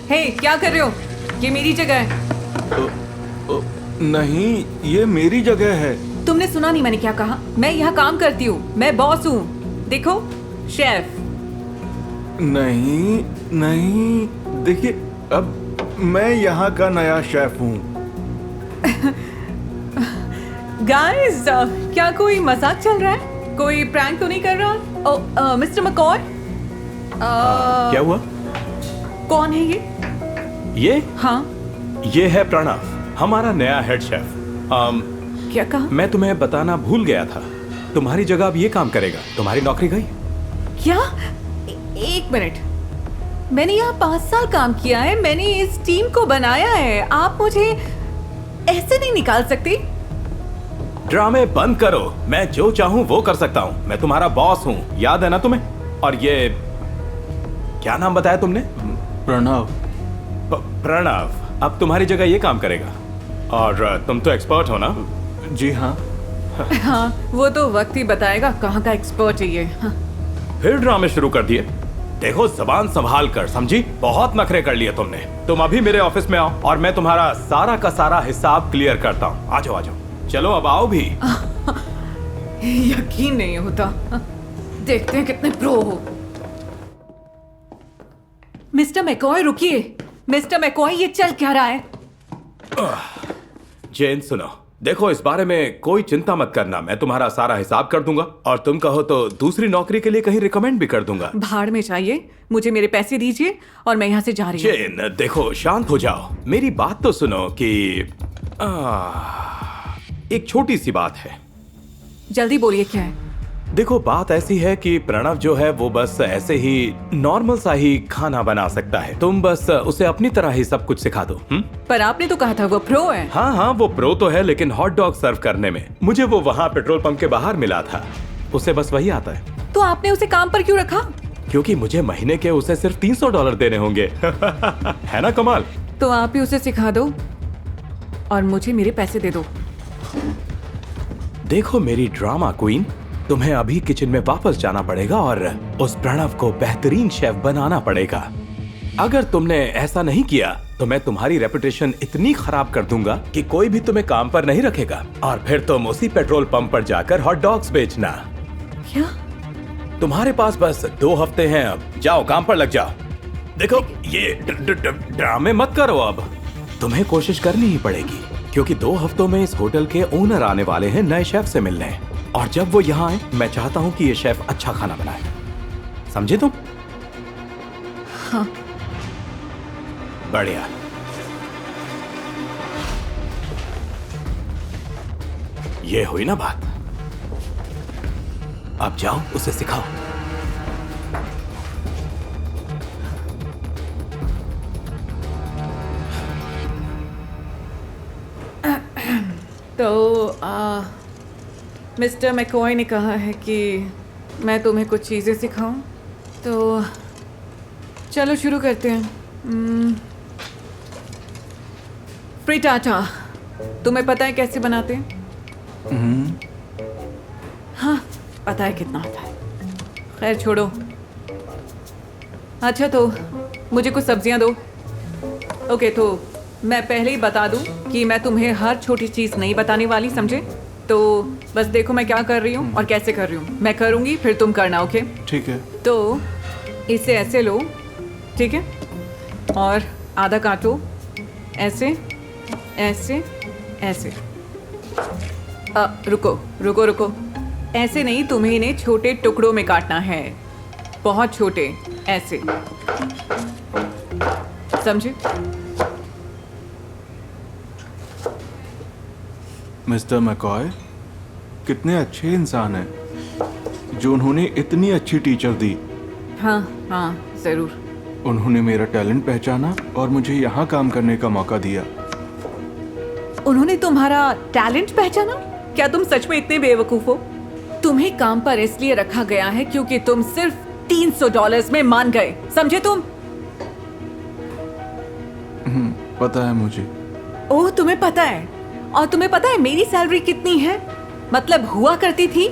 हे, क्या कर रहे हो? ये मेरी जगह है। नहीं, ये मेरी जगह है। तुमने सुना नहीं मैंने क्या कहा? मैं यहाँ काम करती हूँ, मैं बॉस हूँ। देखो, शेफ। नहीं नहीं, देखिए, अब मैं यहाँ का नया शेफ हूँ। गाइस, क्या कोई मजाक चल रहा है? कोई प्रैंक तो नहीं कर रहा? ओह, मिस्टर मकॉय। क्या हुआ? कौन है ये? ये हाँ, ये है प्रणव, हमारा नया हेड शेफ। क्या कहा? मैं तुम्हें बताना भूल गया था, तुम्हारी जगह अब ये काम करेगा। तुम्हारी नौकरी गई। क्या? एक मिनट, मैंने यहाँ 5 साल काम किया है, मैंने इस टीम को बनाया है। आप मुझे ऐसे नहीं निकाल सकते। ड्रामे बंद करो, मैं जो चाहूँ वो कर सकता हूँ। मैं तुम्हारा बॉस हूँ, याद है ना तुम्हें? और ये क्या नाम बताया तुमने? प्रणव। प्रणव अब तुम्हारी जगह ये काम करेगा। और तुम तो एक्सपर्ट हो ना? जी हाँ। हाँ, वो तो वक्त ही बताएगा कहाँ का एक्सपर्ट है ये। हाँ। फिर ड्रामे शुरू कर दिए। देखो, जबान संभाल कर, समझी? बहुत नखरे कर लिए तुमने। तुम अभी मेरे ऑफिस में आओ और मैं तुम्हारा सारा का सारा हिसाब क्लियर करता हूँ। आ जाओ आ जाओ, चलो अब आओ भी। यकीन नहीं होता। देखते हैं कितने प्रो हो। मिस्टर मैकॉय, रुकिए। मिस्टर मैकॉय, ये चल क्या रहा है? जेन सुनो, देखो, इस बारे में कोई चिंता मत करना। मैं तुम्हारा सारा हिसाब कर दूंगा और तुम कहो तो दूसरी नौकरी के लिए कहीं रिकमेंड भी कर दूंगा। भाड़ में चाहिए, मुझे मेरे पैसे दीजिए और मैं यहाँ से जा रही हूँ। जेन देखो, शांत हो जाओ, मेरी बात तो सुनो कि एक छोटी सी बात है। जल्दी बोलिए, क्या है? देखो, बात ऐसी है कि प्रणव जो है वो बस ऐसे ही नॉर्मल सा ही खाना बना सकता है। तुम बस उसे अपनी तरह ही सब कुछ सिखा दो। पर आपने तो कहा था वो प्रो है। हाँ हाँ, वो प्रो तो है, लेकिन हॉट डॉग सर्व करने में मुझे वो वहाँ पेट्रोल पंप के बाहर मिला था। उसे बस वही आता है। तो आपने उसे काम पर क्यों रखा? क्योंकि मुझे महीने के उसे सिर्फ $300 देने होंगे। है ना कमाल? तो आप ही उसे सिखा दो और मुझे मेरे पैसे दे दो। देखो मेरी ड्रामा क्वीन, तुम्हें अभी किचन में वापस जाना पड़ेगा और उस प्रणव को बेहतरीन शेफ बनाना पड़ेगा। अगर तुमने ऐसा नहीं किया तो मैं तुम्हारी रेपुटेशन इतनी खराब कर दूंगा कि कोई भी तुम्हें काम पर नहीं रखेगा और फिर तुम उसी पेट्रोल पंप पर जाकर हॉट डॉग्स बेचना। क्या? तुम्हारे पास बस 2 हफ्ते हैं, अब जाओ काम पर लग जाओ। देखो, ये ड्रामे मत करो। अब तुम्हें कोशिश करनी ही पड़ेगी क्योंकि 2 हफ्तों में इस होटल के ओनर आने वाले हैं नए शेफ से मिलने। और जब वो यहाँ आए, मैं चाहता हूँ कि ये शेफ अच्छा खाना बनाए। समझे तुम? हाँ। बढ़िया। ये हुई ना बात। अब जाओ उसे सिखाओ। तो मिस्टर मैकॉय ने कहा है कि मैं तुम्हें कुछ चीज़ें सिखाऊं, तो चलो शुरू करते हैं। फ्रिटाटा, तुम्हें पता है कैसे बनाते हैं? हाँ, पता है कितना आता है। खैर छोड़ो। अच्छा, तो मुझे कुछ सब्जियां दो। ओके, तो मैं पहले ही बता दूं कि मैं तुम्हें हर छोटी चीज़ नहीं बताने वाली, समझे? तो बस देखो मैं क्या कर रही हूँ और कैसे कर रही हूँ। मैं करूँगी फिर तुम करना, ओके? ठीक है। तो इसे ऐसे लो, ठीक है? और आधा काटो, ऐसे ऐसे ऐसे। रुको रुको रुको, ऐसे नहीं, तुम्हें इन्हें छोटे टुकड़ों में काटना है, बहुत छोटे, ऐसे, समझे? मिस्टर मैकॉय कितने अच्छे इंसान हैं जो उन्होंने इतनी अच्छी टीचर दी। हाँ हाँ, ज़रूर। उन्होंने मेरा टैलेंट पहचाना और मुझे यहाँ काम करने का मौका दिया। उन्होंने तुम्हारा टैलेंट पहचाना? क्या तुम सच में इतने बेवकूफ़ हो? तुम्हें काम पर इसलिए रखा गया है क्योंकि तुम सिर्फ $300 में मान गए, समझे तुम? पता है मुझे। ओह, तुम्हें पता है? और तुम्हें पता है मेरी सैलरी कितनी है? मतलब हुआ करती थी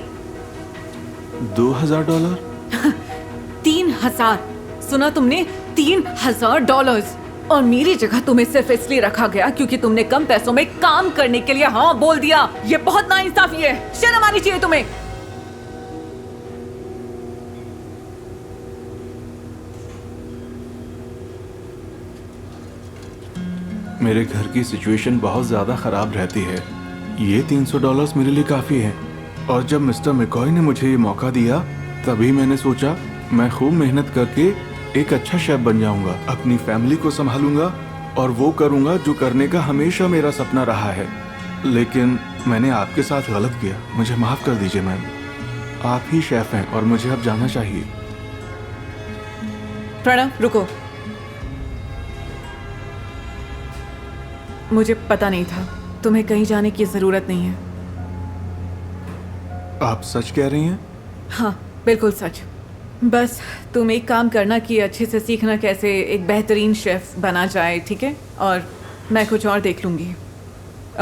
$2000। 3000। सुना तुमने? $3000। और मेरी जगह तुम्हें सिर्फ इसलिए रखा गया क्योंकि तुमने कम पैसों में काम करने के लिए हाँ बोल दिया। ये बहुत नाइंसाफी है, शर्म आनी चाहिए तुम्हें। मेरे घर की सिचुएशन बहुत ज़्यादा ख़राब रहती है। ये $300 मेरे लिए काफ़ी है। और जब मिस्टर मैकॉय ने मुझे ये मौका दिया तभी मैंने सोचा मैं खूब मेहनत करके एक अच्छा शेफ बन जाऊंगा, अपनी फैमिली को संभालूंगा और वो करूंगा जो करने का हमेशा मेरा सपना रहा है। लेकिन मैंने आपके साथ गलत किया, मुझे माफ़ कर दीजिए मैम। आप ही शेफ हैं और मुझे अब जाना चाहिए। प्रणव रुको, मुझे पता नहीं था, तुम्हें कहीं जाने की जरूरत नहीं है। आप सच कह रही हैं? हाँ बिल्कुल सच। बस तुम एक काम करना कि अच्छे से सीखना कैसे एक बेहतरीन शेफ बना जाए, ठीक है? और मैं कुछ और देख लूंगी।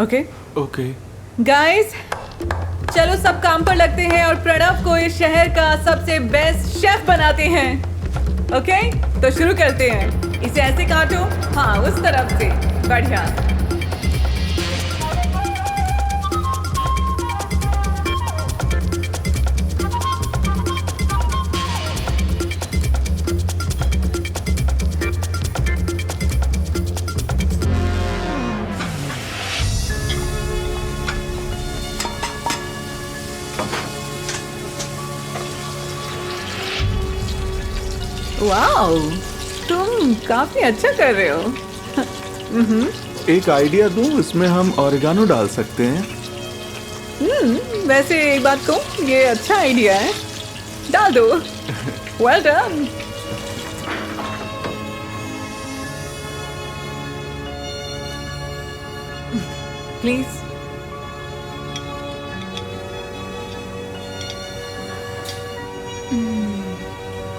ओके ओके गाइस, चलो सब काम पर लगते हैं और प्रणव को इस शहर का सबसे बेस्ट शेफ बनाते हैं। ओके तो शुरू करते हैं। इसे ऐसे काटो, हाँ उस तरफ से, बढ़िया। वाओ, तुम काफी अच्छा कर रहे हो। एक आइडिया दूं, इसमें हम ऑरिगानो डाल सकते हैं। वैसे एक बात कहूं, ये अच्छा आइडिया है, डाल दो। Well done. प्लीज।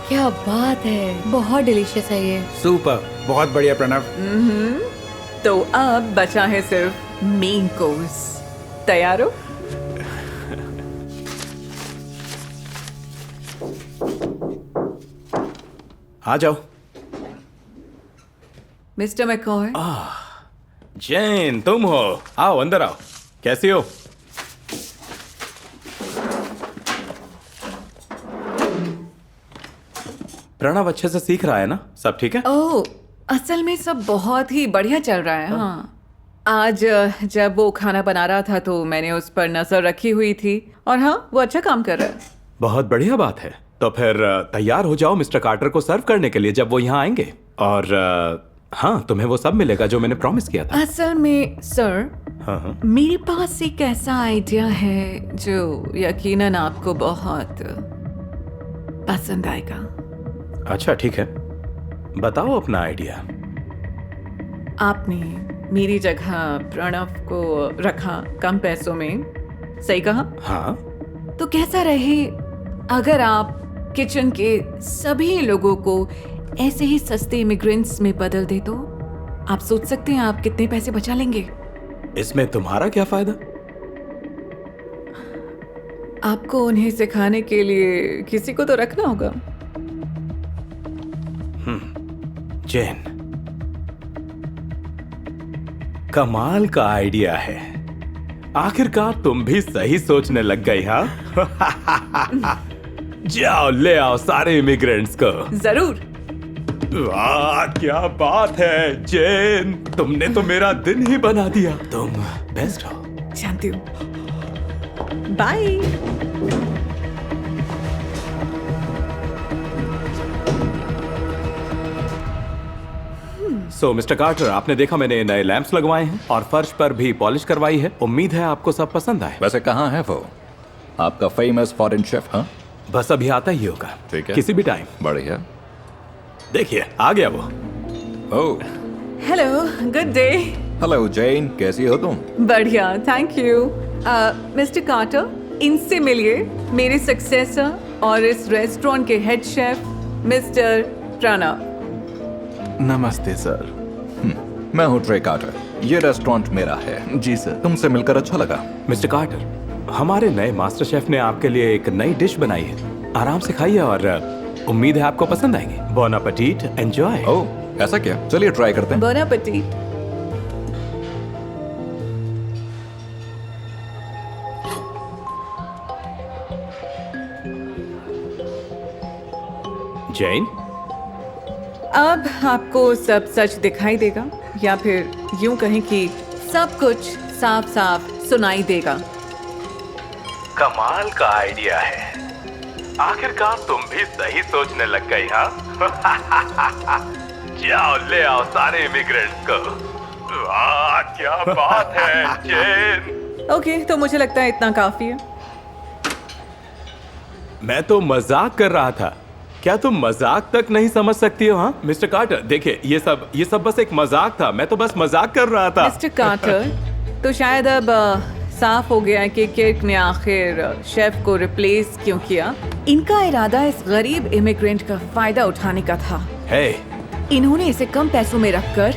क्या बात है, बहुत डिलीशियस है ये। सुपर, बहुत बढ़िया प्रणव। तो अब बचा है सिर्फ मेन कोर्स। तैयार हो? आ जाओ। मिस्टर मैकॉय, जैन तुम हो, आओ अंदर आओ। कैसी हो? प्रणव अच्छे से सीख रहा है ना? सब ठीक है? ओह, असल में सब बहुत ही बढ़िया चल रहा है। हाँ, आज जब वो खाना बना रहा था तो मैंने उस पर नजर रखी हुई थी और हाँ वो अच्छा काम कर रहा है। बहुत बढ़िया बात है। तो फिर तैयार हो जाओ मिस्टर कार्टर को सर्व करने के लिए जब वो यहाँ आएंगे। और हाँ, तुम्हें वो सब मिलेगा जो मैंने प्रॉमिस किया था। असल में सर, हाँ। मेरे पास एक ऐसा आइडिया है जो यकीनन आपको बहुत पसंद आएगा। अच्छा ठीक है, बताओ अपना आइडिया। आपने मेरी जगह प्रणव को रखा कम पैसों में, सही कहा? हाँ। तो कैसा रहे अगर आप किचन के सभी लोगों को ऐसे ही सस्ते इमिग्रेंट्स में बदल दे? तो आप सोच सकते हैं आप कितने पैसे बचा लेंगे। इसमें तुम्हारा क्या फायदा? आपको उन्हें सिखाने के लिए किसी को तो रखना होगा। जैन, कमाल का आइडिया है। आखिरकार तुम भी सही सोचने लग गई, हाँ? जाओ ले आओ सारे इमिग्रेंट्स को। जरूर। वाह क्या बात है जैन, तुमने तो मेरा दिन ही बना दिया। तुम बेस्ट हो। जानती हूँ। बाय। सो मिस्टर कार्टर, आपने देखा मैंने नए लैंप्स लगवाए हैं और फर्श पर भी पॉलिश करवाई है। उम्मीद है आपको सब पसंद आए। वैसे कहाँ है वो आपका फेमस फॉरेन शेफ? हाँ बस अभी आता ही होगा, ठीक है, किसी भी टाइम। बढ़िया। देखिए आ गया वो। Oh hello, good day. Hello Jain, कैसी हो तुम? बढ़िया, थैंक यू। मिस्टर कार्टर, इनसे मिलिए, मेरे सक्सेसर और इस रेस्टोरेंट के हेड शेफ मिस्टर प्रणव। नमस्ते सर। मैं हूँ ट्रे कार्टर, ये रेस्टोरेंट मेरा है। जी सर। तुमसे मिलकर अच्छा लगा। मिस्टर कार्टर, हमारे नए मास्टर शेफ ने आपके लिए एक नई डिश बनाई है। आराम से खाइए और उम्मीद है आपको पसंद आएगी। बॉन एपेटिट, एंजॉय। ओह ऐसा क्या? चलिए ट्राई करते हैं। Bone appétit. जैन, अब आपको सब सच दिखाई देगा या फिर यूं कहें कि सब कुछ साफ साफ सुनाई देगा। कमाल का आइडिया है। आखिरकार तुम भी सही सोचने लग गई, हाँ? जाओ ले आओ सारे इमिग्रेंट्स को। वाह क्या बात है जैन। ओके, तो मुझे लगता है इतना काफी है। मैं तो मजाक कर रहा था। क्या तुम मजाक तक नहीं समझ सकती हो? हाँ मिस्टर कार्टर, देखिए ये सब बस एक मजाक था। मैं तो बस मजाक कर रहा था। मिस्टर कार्टर, तो शायद अब साफ हो गया है कि किर्क ने आखिर शेफ को रिप्लेस क्यों किया। इनका इरादा इस गरीब इमिग्रेंट का फायदा उठाने का था। हे, इन्होंने इसे कम पैसों में रखकर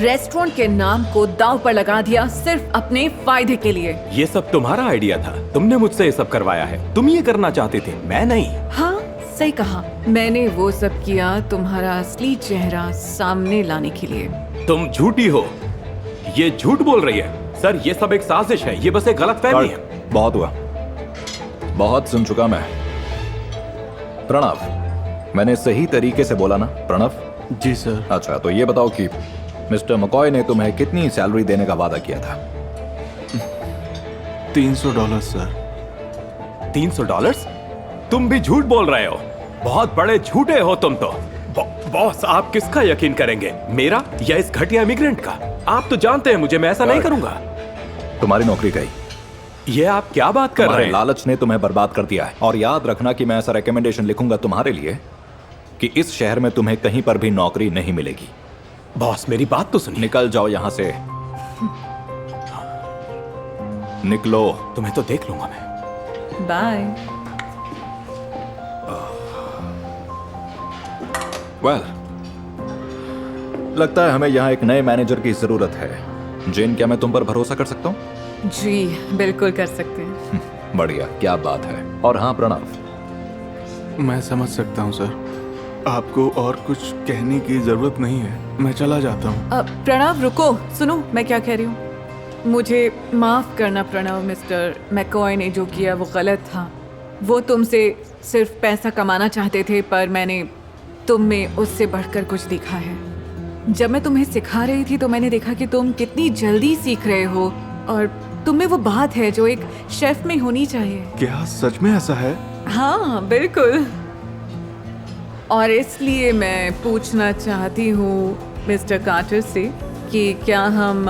रेस्टोरेंट के नाम को दांव पर लगा दिया सिर्फ अपने फायदे के लिए। ये सब तुम्हारा आइडिया था। तुमने मुझसे ये सब करवाया है। तुम ये करना चाहते थे, मैं नहीं। हाँ सही कहा, मैंने वो सब किया तुम्हारा असली चेहरा सामने लाने के लिए। तुम झूठी हो। ये झूठ बोल रही है। सर ये सब एक साजिश है। ये बस एक गलतफहमी है। बहुत हुआ, बहुत सुन चुका मैं। प्रणव, मैंने सही तरीके से बोला ना प्रणव? जी सर। अच्छा, तो ये बताओ कि मिस्टर मकॉय ने तुम्हें कितनी सैलरी देने का वादा किया था? $300 सर। $300? तुम भी झूठ बोल रहे हो। बहुत बड़े झूठे हो तुम तो। बॉस, आप किसका यकीन करेंगे, मेरा या इस घटिया इमिग्रेंट का? आप तो जानते हैं मुझे, मैं ऐसा नहीं करूंगा। तुम्हारी नौकरी गई। ये आप क्या बात कर रहे हैं? लालच ने तुम्हें बर्बाद कर दिया है। और याद रखना कि मैं ऐसा रिकमेंडेशन लिखूंगा तुम्हारे लिए कि इस शहर में तुम्हें कहीं पर भी नौकरी नहीं मिलेगी। बॉस मेरी बात तो सुनिए। निकल जाओ यहां से, निकलो। तुम्हें तो देख लूंगा मैं। बाय। लगता है हमें यहाँ एक नए मैनेजर की जरूरत है। जेन, क्या मैं तुम पर भरोसा कर सकता हूँ? जी बिल्कुल कर सकते हैं। बढ़िया, क्या बात है। और हाँ प्रणव, मैं समझ सकता हूँ सर, आपको और कुछ कहने की जरूरत नहीं है। मैं चला जाता हूँ। प्रणव रुको, सुनो मैं क्या कह रही हूँ। मुझे माफ करना प्रणव, मिस्टर मैकॉय ने जो किया वो गलत था। वो तुमसे सिर्फ पैसा कमाना चाहते थे, पर मैंने तुम में उससे बढ़कर कुछ देखा है। जब मैं तुम्हें सिखा रही थी तो मैंने देखा कि तुम कितनी जल्दी सीख रहे हो और तुम में वो बात है जो एक शेफ में होनी चाहिए। क्या सच में ऐसा है? हाँ बिल्कुल। और इसलिए मैं पूछना चाहती हूँ मिस्टर कार्टर से कि क्या हम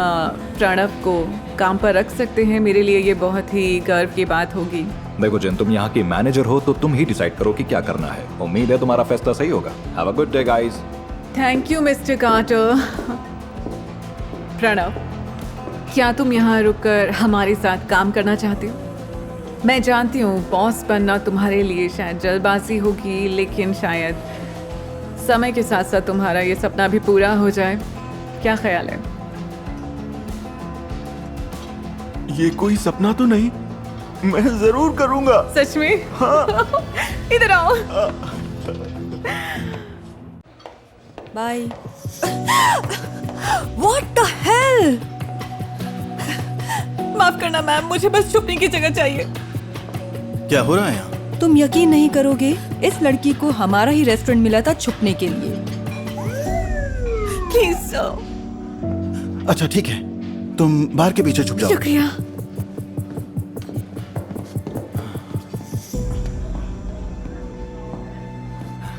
प्रणव को काम पर रख सकते हैं। मेरे लिए ये बहुत ही गर्व की बात होगी। देखो जेन, तुम यहाँ की मैनेजर हो तो तुम ही डिसाइड करो कि क्या करना है। उम्मीद है तुम्हारा फैसला सही होगा। Have a good day guys. Thank you mister Carter. Pranav, क्या तुम यहाँ रुककर हमारे साथ काम करना चाहते हो? मैं जानती हूँ बॉस बनना तुम्हारे लिए शायद जल्दबाजी होगी, लेकिन शायद समय के साथ साथ तुम्हारा ये सपना भी पूरा हो जाए। क्या ख्याल है? ये कोई सपना तो नहीं, मैं जरूर करूंगा। सच में? हाँ। इधर आओ। बाय। What the hell? माफ करना मैम, मुझे बस छुपने की जगह चाहिए। क्या हो रहा है यहाँ? तुम यकीन नहीं करोगे, इस लड़की को हमारा ही रेस्टोरेंट मिला था छुपने के लिए। Please sir. अच्छा ठीक है, तुम बाहर के पीछे छुप जाओ। शुक्रिया।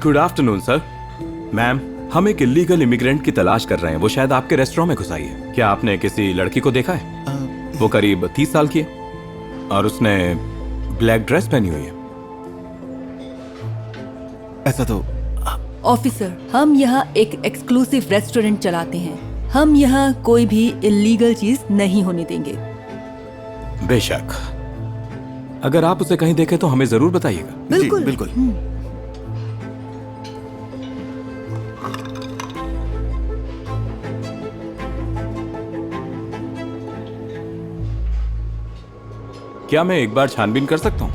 Good afternoon sir. मैम, हम एक इलीगल इमिग्रेंट की तलाश कर रहे हैं। वो शायद आपके रेस्टोरेंट में घुस आई है। क्या आपने किसी लड़की को देखा है? वो करीब 30 साल की है और उसने ब्लैक ड्रेस पहनी हुई है। ऐसा तो ऑफिसर, हम यहाँ एक एक्सक्लूसिव रेस्टोरेंट चलाते हैं। हम यहाँ कोई भी इलीगल चीज नहीं होने देंगे। बेशक, अगर आप उसे कहीं देखें तो हमें जरूर बताइएगा। बिल्कुल जी, बिल्कुल। क्या मैं एक बार छानबीन कर सकता हूं?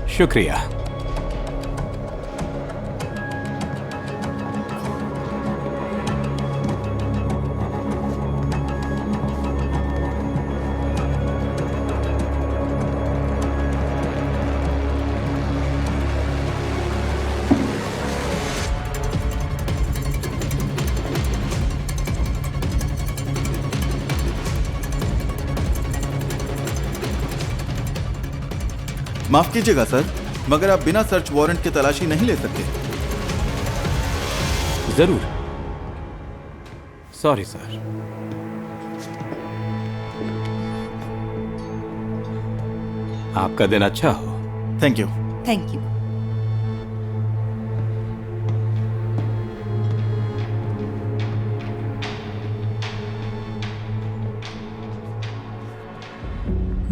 शुक्रिया। माफ कीजिएगा सर, मगर आप बिना सर्च वारंट के तलाशी नहीं ले सकते। जरूर। Sorry sir. आपका दिन अच्छा हो। Thank you. Thank you.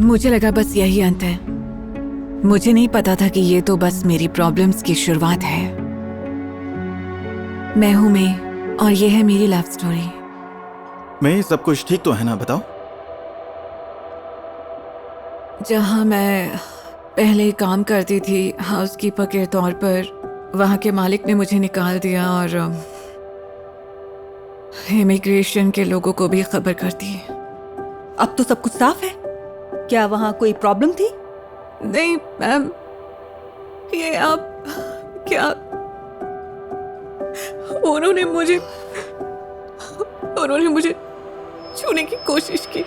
मुझे लगा बस यही अंत है। मुझे नहीं पता था कि ये तो बस मेरी प्रॉब्लम्स की शुरुआत है। मैं हूं मैं, और ये है मेरी लव स्टोरी। मैं सब कुछ ठीक तो है ना, बताओ। जहां मैं पहले काम करती थी हाउसकीपर के तौर पर, वहां के मालिक ने मुझे निकाल दिया और इमिग्रेशन के लोगों को भी खबर कर दी। अब तो सब कुछ साफ है। क्या वहाँ कोई प्रॉब्लम थी? नहीं मैम, ये आप क्या, उन्होंने मुझे छूने की कोशिश की।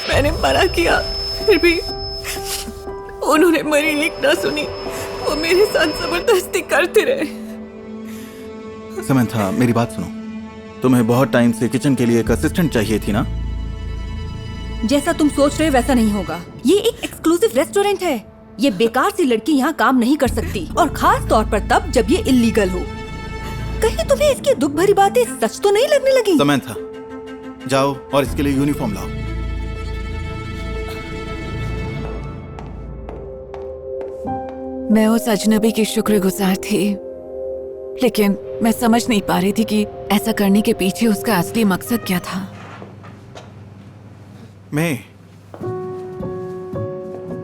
मैंने मना किया, फिर भी उन्होंने मेरी एक ना सुनी। वो मेरे साथ जबरदस्ती करते रहे। समंथा, मेरी बात सुनो। तुम्हें बहुत टाइम से किचन के लिए एक असिस्टेंट चाहिए थी ना? जैसा तुम सोच रहे हो वैसा नहीं होगा। ये एक एक्सक्लूसिव रेस्टोरेंट है। ये बेकार सी लड़की यहाँ काम नहीं कर सकती, और खास तौर पर तब जब ये इल्लीगल हो। कहीं तुम्हें इसकी दुख भरी बातें सच तो नहीं लगने लगी? समंथा, जाओ और इसके लिए यूनिफॉर्म लाओ। मैं उस अजनबी की शुक्रगुजार थी, लेकिन मैं समझ नहीं पा रही थी कि ऐसा करने के पीछे उसका असली मकसद क्या था। मैं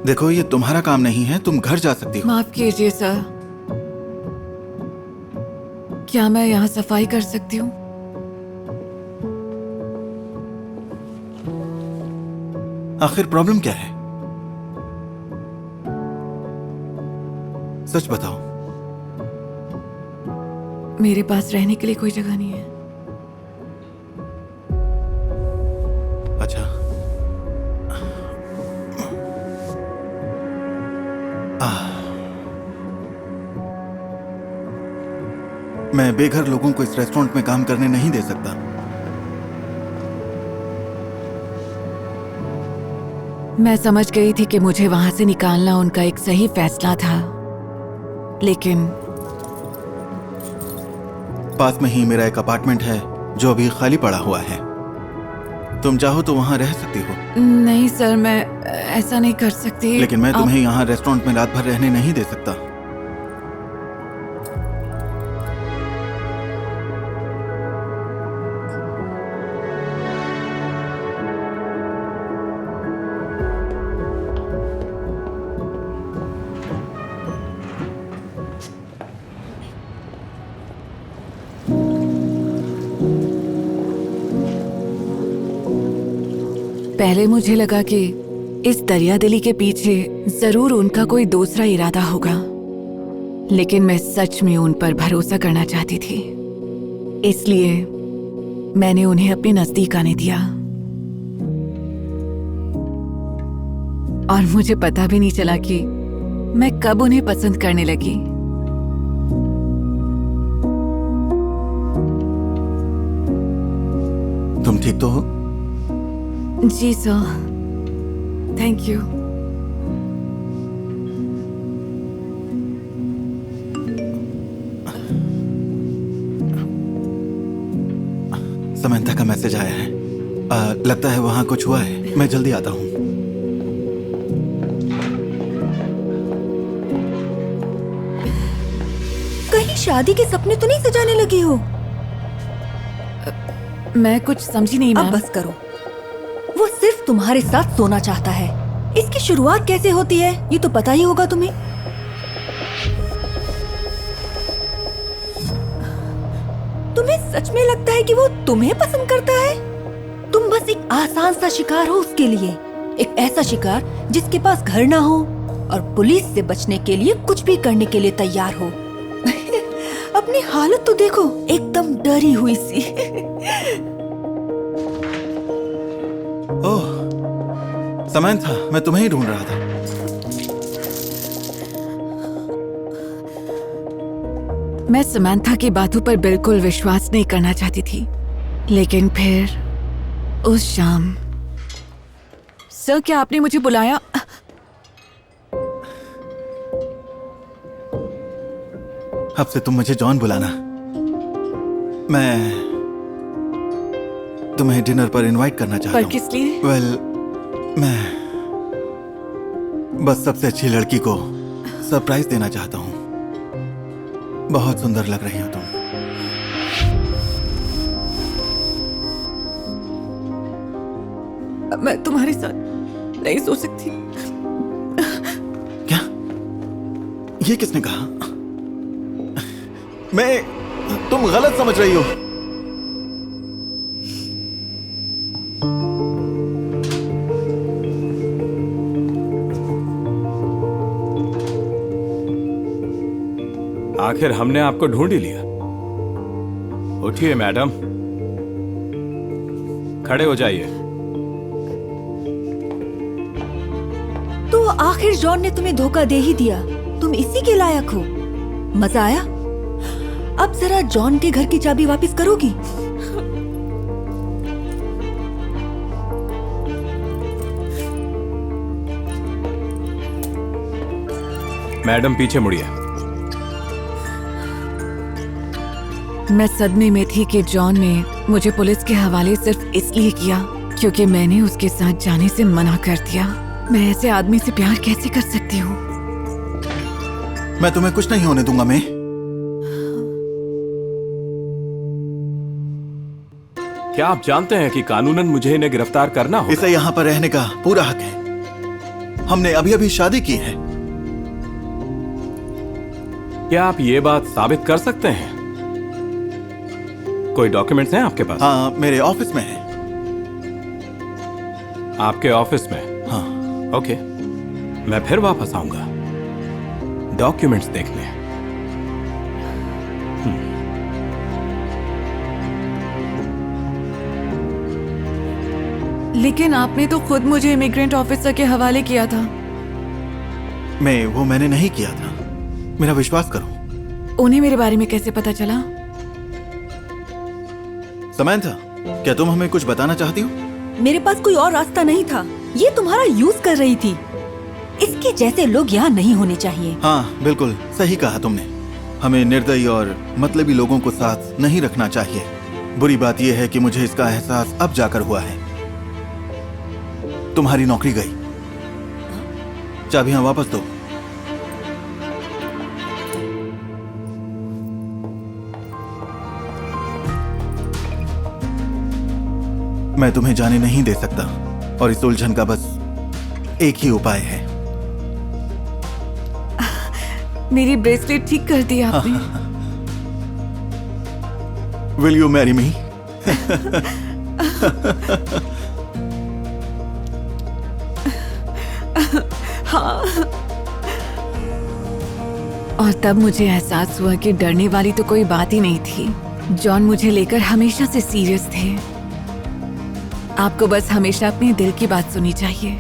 देखो, ये तुम्हारा काम नहीं है, तुम घर जा सकती हो। माफ कीजिए सर, क्या मैं यहाँ सफाई कर सकती हूँ? आखिर प्रॉब्लम क्या है? सच बताओ। मेरे पास रहने के लिए कोई जगह नहीं है। अच्छा, मैं बेघर लोगों को इस रेस्टोरेंट में काम करने नहीं दे सकता। मैं समझ गई थी कि मुझे वहां से निकालना उनका एक सही फैसला था, लेकिन पास में ही मेरा एक अपार्टमेंट है जो अभी खाली पड़ा हुआ है। तुम चाहो तो वहां रह सकती हो। नहीं सर, मैं ऐसा नहीं कर सकती। लेकिन मैं तुम्हें यहाँ रेस्टोरेंट में रात भर रहने नहीं दे सकता। पहले मुझे लगा कि इस दरियादिली के पीछे जरूर उनका कोई दूसरा इरादा होगा, लेकिन मैं सच में उन पर भरोसा करना चाहती थी। इसलिए मैंने उन्हें अपने नजदीक आने दिया, और मुझे पता भी नहीं चला कि मैं कब उन्हें पसंद करने लगी। तुम ठीक तो हो? जी सर, थैंक यू। समंथा का मैसेज आया है। लगता है वहां कुछ हुआ है। मैं जल्दी आता हूँ। कहीं शादी के सपने तो नहीं सजाने लगी हो? मैं कुछ समझी नहीं अब मैम। बस करो। वो सिर्फ तुम्हारे साथ सोना चाहता है। इसकी शुरुआत कैसे होती है ये तो पता ही होगा तुम्हें। तुम्हें सच में लगता है कि वो तुम्हें पसंद करता है? तुम बस एक आसान सा शिकार हो उसके लिए, एक ऐसा शिकार जिसके पास घर ना हो और पुलिस से बचने के लिए कुछ भी करने के लिए तैयार हो। अपनी हालत तो देखो, एकदम डरी हुई सी। ओह समंथा, मैं तुम्हें ही ढूंढ रहा था। मैं समांथा की बातों पर बिल्कुल विश्वास नहीं करना चाहती थी, लेकिन फिर उस शाम। सर, क्या आपने मुझे बुलाया? अब से तुम मुझे जॉन बुलाना। मैं तुम्हें डिनर पर इनवाइट करना चाहता पर हूँ। किस लिए? मैं बस सबसे अच्छी लड़की को सरप्राइज देना चाहता हूँ। बहुत सुंदर लग रही हो तुम। मैं तुम्हारे साथ नहीं सो सकती। क्या? ये किसने कहा? तुम गलत समझ रही हो। आखिर हमने आपको ढूंढ ही लिया। उठिए मैडम, खड़े हो जाइए। तो आखिर जॉन ने तुम्हें धोखा दे ही दिया। तुम इसी के लायक हो। मजा आया? अब जरा जॉन के घर की चाबी वापस करोगी? मैडम पीछे मुड़िए। मैं सदमे में थी कि जॉन ने मुझे पुलिस के हवाले सिर्फ इसलिए किया क्योंकि मैंने उसके साथ जाने से मना कर दिया। मैं ऐसे आदमी से प्यार कैसे कर सकती हूँ? मैं तुम्हें कुछ नहीं होने दूंगा। मैं क्या आप जानते हैं कि कानूनन मुझे इन्हें गिरफ्तार करना होगा? इसे यहाँ पर रहने का पूरा हक है। हमने अभी अभी शादी की है। क्या आप ये बात साबित कर सकते हैं? कोई डॉक्यूमेंट्स हैं आपके पास? हाँ, मेरे ऑफिस में है। आपके ऑफिस में? हाँ। ओके, मैं फिर वापस आऊंगा डॉक्यूमेंट्स देखने। लेकिन आपने तो खुद मुझे इमिग्रेंट ऑफिसर के हवाले किया था। मैंने नहीं किया था। मेरा विश्वास करो। उन्हें मेरे बारे में कैसे पता चला? समंथा, क्या तुम हमें कुछ बताना चाहती हो? मेरे पास कोई और रास्ता नहीं था। ये तुम्हारा यूज कर रही थी। इसके जैसे लोग यहाँ नहीं होने चाहिए। हाँ, बिल्कुल सही कहा तुमने। हमें निर्दयी और मतलबी लोगों को साथ नहीं रखना चाहिए। बुरी बात यह है कि मुझे इसका एहसास अब जाकर हुआ है। तुम्हारी नौकरी गई। चाबियां वापस दो। मैं तुम्हें जाने नहीं दे सकता और इस उलझन का बस एक ही उपाय है। मेरी ब्रेसलेट ठीक कर दी आपने। Will you marry me? हाँ। और तब मुझे एहसास हुआ कि डरने वाली तो कोई बात ही नहीं थी। जॉन मुझे लेकर हमेशा से सीरियस थे। आपको बस हमेशा अपने दिल की बात सुननी चाहिए।